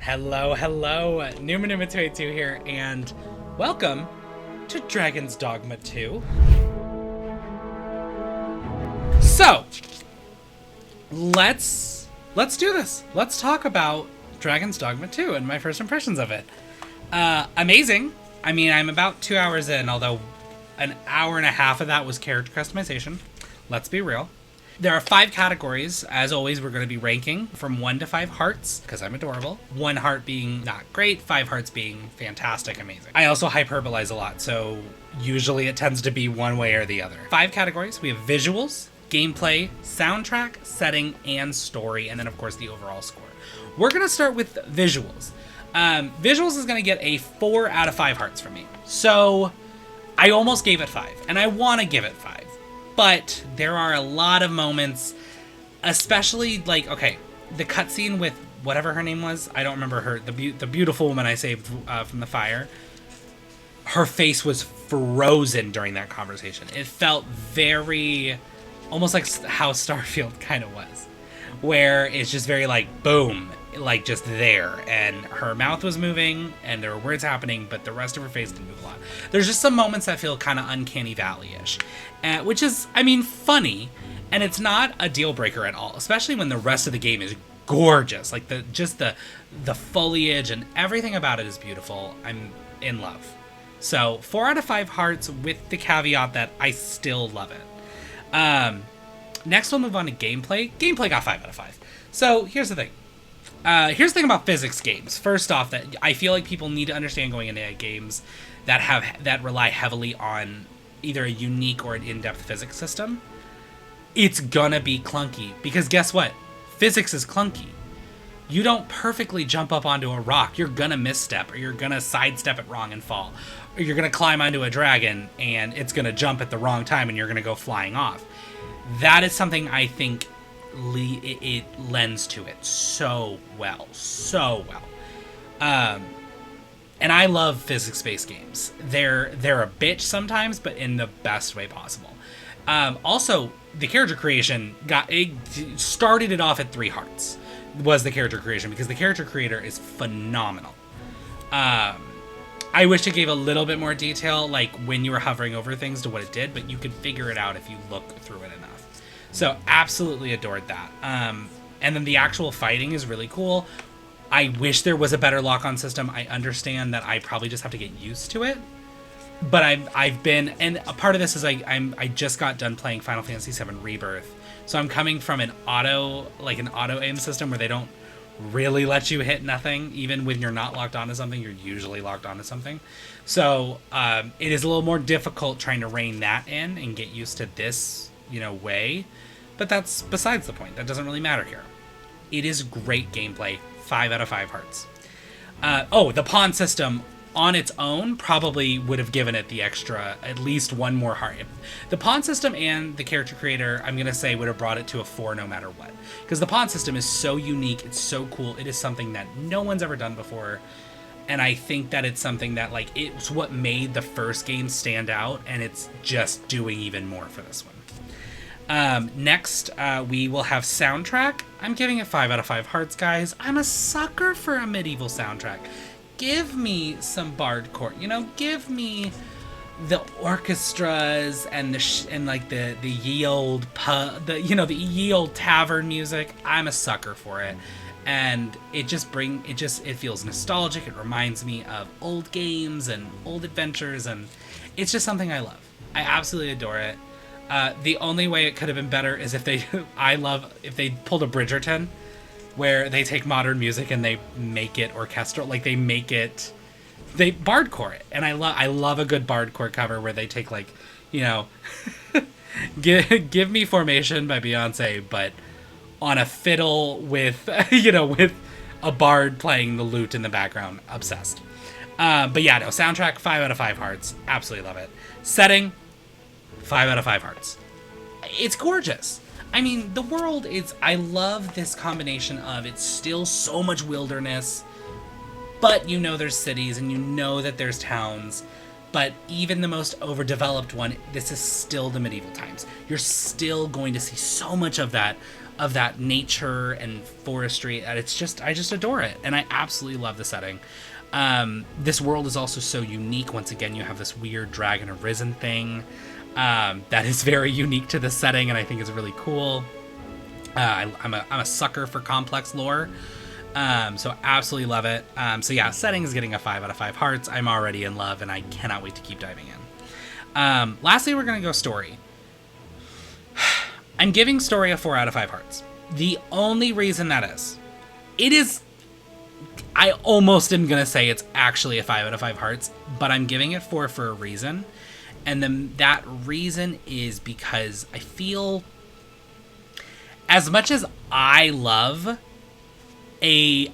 Hello, Numa282 here, and welcome to Dragon's Dogma 2. So, let's do this. Let's talk about Dragon's Dogma 2 and my first impressions of it. Amazing. I mean, I'm about 2 hours in, although an hour and a half of that was character customization. Let's be real. There are 5 categories. As always, we're going to be ranking from 1 to 5 hearts, because I'm adorable. 1 heart being not great, 5 hearts being fantastic, amazing. I also hyperbolize a lot, so usually it tends to be one way or the other. 5 categories. We have visuals, gameplay, soundtrack, setting, and story, and then of course the overall score. We're going to start with visuals. Visuals is going to get a 4 out of 5 hearts from me. So I almost gave it 5, and I want to give it 5. But there are a lot of moments, especially like, okay, the cutscene with whatever her name was, I don't remember her, the beautiful woman I saved from the fire. Her face was frozen during that conversation. It felt very, almost like how Starfield kind of was, where it's just very like, boom, like just there, and her mouth was moving and there were words happening, but the rest of her face didn't move a lot. There's just some moments that feel kind of uncanny valley-ish, which is, I mean, funny, and it's not a deal breaker at all, especially when the rest of the game is gorgeous. Like the foliage and everything about it is beautiful. I'm in love. So 4 out of 5 hearts, with the caveat that I still love it. Next we'll move on to gameplay. Gameplay got 5 out of 5. So here's the thing. Here's the thing about physics games. First off, that I feel like people need to understand going into games that rely heavily on either a unique or an in-depth physics system. It's gonna be clunky, because guess what? Physics is clunky. You don't perfectly jump up onto a rock. You're gonna misstep, or you're gonna sidestep it wrong and fall. Or you're gonna climb onto a dragon and it's gonna jump at the wrong time and you're gonna go flying off. That is something I think it lends to it so well. And I love physics-based games. They're a bitch sometimes, but in the best way possible. Also, the character creation started it off at 3 hearts. Was the character creation, because the character creator is phenomenal. I wish it gave a little bit more detail, like when you were hovering over things, to what it did, but you could figure it out if you look through it enough. So absolutely adored that. And then the actual fighting is really cool. I wish there was a better lock-on system. I understand that I probably just have to get used to it. But I've been, and a part of this is I just got done playing Final Fantasy VII Rebirth. So I'm coming from an auto aim system where they don't really let you hit nothing. Even when you're not locked onto something, you're usually locked onto something. So it is a little more difficult trying to rein that in and get used to this, way. But that's besides the point. That doesn't really matter here. It is great gameplay. 5 out of 5 hearts. The pawn system on its own probably would have given it the extra, at least 1 more heart. The pawn system and the character creator, I'm going to say, would have brought it to a 4 no matter what. Because the pawn system is so unique, it's so cool, it is something that no one's ever done before. And I think that it's something that, like, it's what made the first game stand out, and it's just doing even more for this one. Next, we will have soundtrack. I'm giving it 5 out of 5 hearts, guys. I'm a sucker for a medieval soundtrack. Give me some bardcore, give me the orchestras and the ye old the ye old tavern music. I'm a sucker for it. And it feels nostalgic. It reminds me of old games and old adventures, and it's just something I love. I absolutely adore it. The only way it could have been better is if they pulled a Bridgerton, where they take modern music and they make it orchestral, like they bardcore it. And I love a good bardcore cover where they take, like, give me Formation by Beyonce, but on a fiddle with, with a bard playing the lute in the background. Obsessed. But yeah, no, soundtrack, 5 out of 5 hearts. Absolutely love it. Setting, 5 out of 5 hearts. It's gorgeous. I mean, the world I love this combination of, it's still so much wilderness, but there's cities, and that there's towns, but even the most overdeveloped one, this is still the medieval times. You're still going to see so much of that of that nature and forestry. And it's just, I just adore it. And I absolutely love the setting. This world is also so unique. Once again, you have this weird dragon arisen thing that is very unique to the setting, and I think is really cool. I'm a sucker for complex lore, so absolutely love it. So yeah, setting is getting a 5 out of 5 hearts. I'm already in love, and I cannot wait to keep diving in. Lastly, we're going to go story. I'm giving story a 4 out of 5 hearts. The only reason that is, I almost am going to say it's actually a 5 out of 5 hearts, but I'm giving it 4 for a reason. And then that reason is because I feel, as much as I love the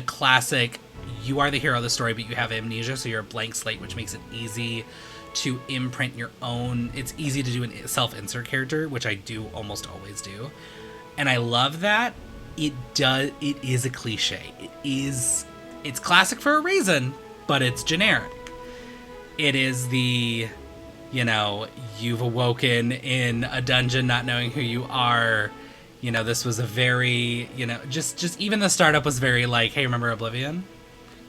classic, you are the hero of the story, but you have amnesia, so you're a blank slate, which makes it easy to imprint your own. It's easy to do a self-insert character, which I do almost always do. And I love that. It is a cliche. It's classic for a reason, but it's generic. It is the, you've awoken in a dungeon not knowing who you are. This was a very, just even the startup was very like, hey, remember Oblivion?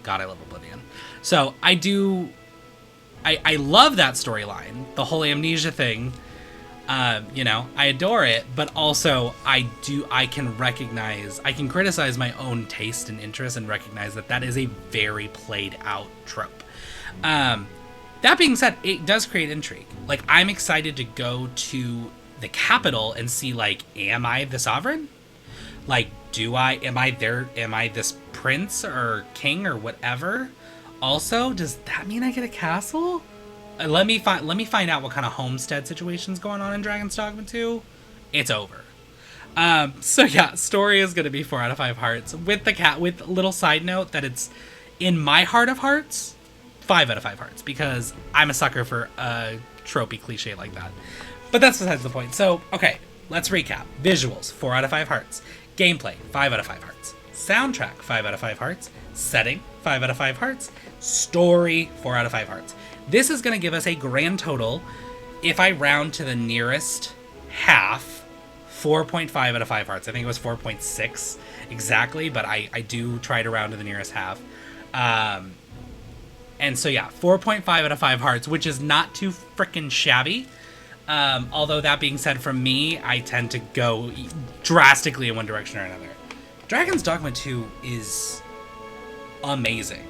God, I love Oblivion. So I love that storyline, the whole amnesia thing. I adore it, but also I can criticize my own taste and interest and recognize that is a very played out trope. That being said, it does create intrigue. Like, I'm excited to go to the capital and see, like, am I the sovereign? Like, am I this prince or king or whatever? Also, does that mean I get a castle? Let me find out what kind of homestead situation's going on in Dragon's Dogma 2. It's over. So yeah, story is gonna be 4 out of 5 hearts. With a little side note that it's in my heart of hearts, 5 out of 5 hearts, because I'm a sucker for a tropey cliche like that. But that's besides the point. So, okay, let's recap. Visuals, 4 out of 5 hearts. Gameplay, 5 out of 5 hearts. Soundtrack, 5 out of 5 hearts. Setting, 5 out of 5 hearts. Story, 4 out of 5 hearts. This is going to give us a grand total, if I round to the nearest half, 4.5 out of 5 hearts. I think it was 4.6 exactly, but I do try to round to the nearest half. And so yeah, 4.5 out of 5 hearts, which is not too frickin' shabby. Although that being said, from me, I tend to go drastically in one direction or another. Dragon's Dogma 2 is amazing.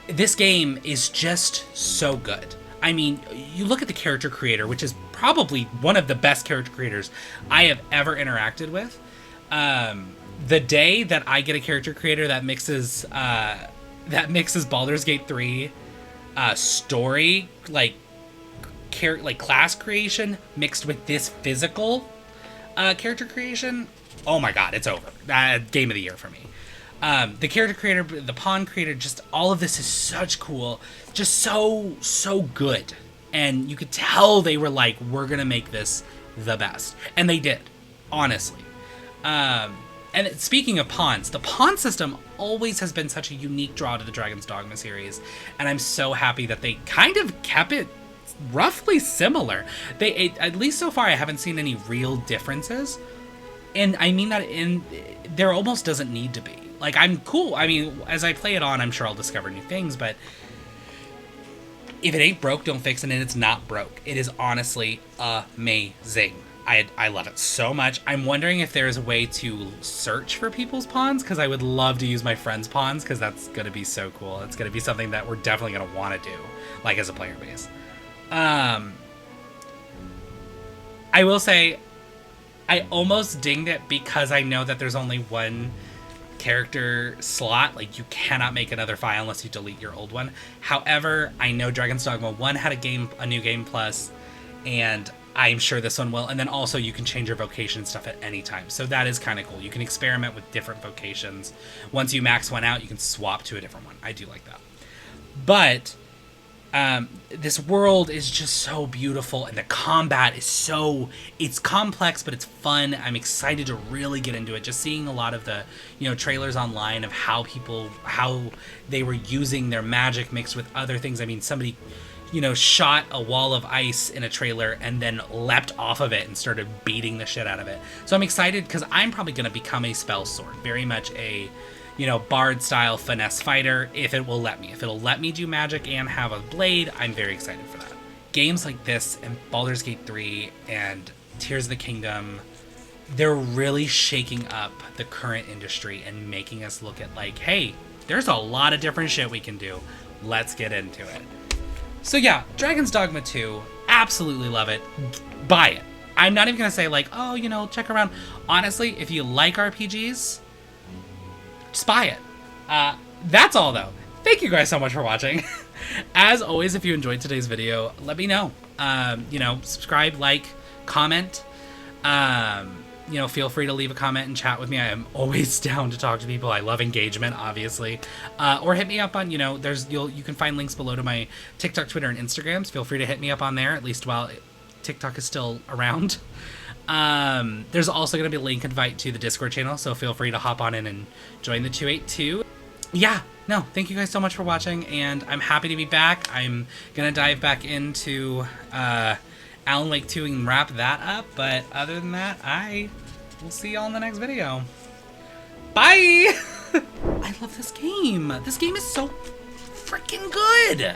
This game is just so good. I mean, you look at the character creator, which is probably one of the best character creators I have ever interacted with. The day that I get a character creator that mixes Baldur's Gate 3 story, like class creation mixed with this physical character creation, oh my god, it's over. Game of the year for me. The character creator, the pawn creator, just all of this is such cool, just so good. And you could tell they were like, we're gonna make this the best, and they did, honestly. And speaking of pawns, the pawn system always has been such a unique draw to the Dragon's Dogma series, and I'm so happy that they kind of kept it roughly similar. At least so far, I haven't seen any real differences, and I mean that there almost doesn't need to be. Like, I'm cool. I mean, as I play it on, I'm sure I'll discover new things, but if it ain't broke, don't fix it, and it's not broke. It is honestly amazing. I love it so much. I'm wondering if there's a way to search for people's pawns, because I would love to use my friends' pawns, because that's going to be so cool. It's going to be something that we're definitely going to want to do, like, as a player base. I will say, I almost dinged it because I know that there's only one character slot. Like, you cannot make another file unless you delete your old one. However, I know Dragon's Dogma 1 had a new game plus, and I'm sure this one will. And then also you can change your vocation stuff at any time. So that is kind of cool. You can experiment with different vocations. Once you max one out, you can swap to a different one. I do like that. But this world is just so beautiful, and the combat is it's complex, but it's fun. I'm excited to really get into it. Just seeing a lot of the, trailers online of how they were using their magic mixed with other things. I mean, somebody shot a wall of ice in a trailer and then leapt off of it and started beating the shit out of it. So I'm excited because I'm probably going to become a spell sword, very much a, bard style finesse fighter, if it will let me. If it'll let me do magic and have a blade, I'm very excited for that. Games like this and Baldur's Gate 3 and Tears of the Kingdom, they're really shaking up the current industry and making us look at like, hey, there's a lot of different shit we can do. Let's get into it. So yeah, Dragon's Dogma 2, absolutely love it. Buy it. I'm not even going to say like, oh, check around. Honestly, if you like RPGs, just buy it. That's all though. Thank you guys so much for watching. As always, if you enjoyed today's video, let me know. Subscribe, like, comment. Feel free to leave a comment and chat with me. I am always down to talk to people. I love engagement, obviously. Or hit me up on, you can find links below to my TikTok, Twitter, and Instagrams. Feel free to hit me up on there, at least while TikTok is still around. There's also going to be a link invite to the Discord channel, so feel free to hop on in and join the 282. Yeah, no, thank you guys so much for watching, and I'm happy to be back. I'm going to dive back into Alan Wake 2 and wrap that up, but other than that, I will see y'all in the next video. Bye! I love this game. This game is so freaking good!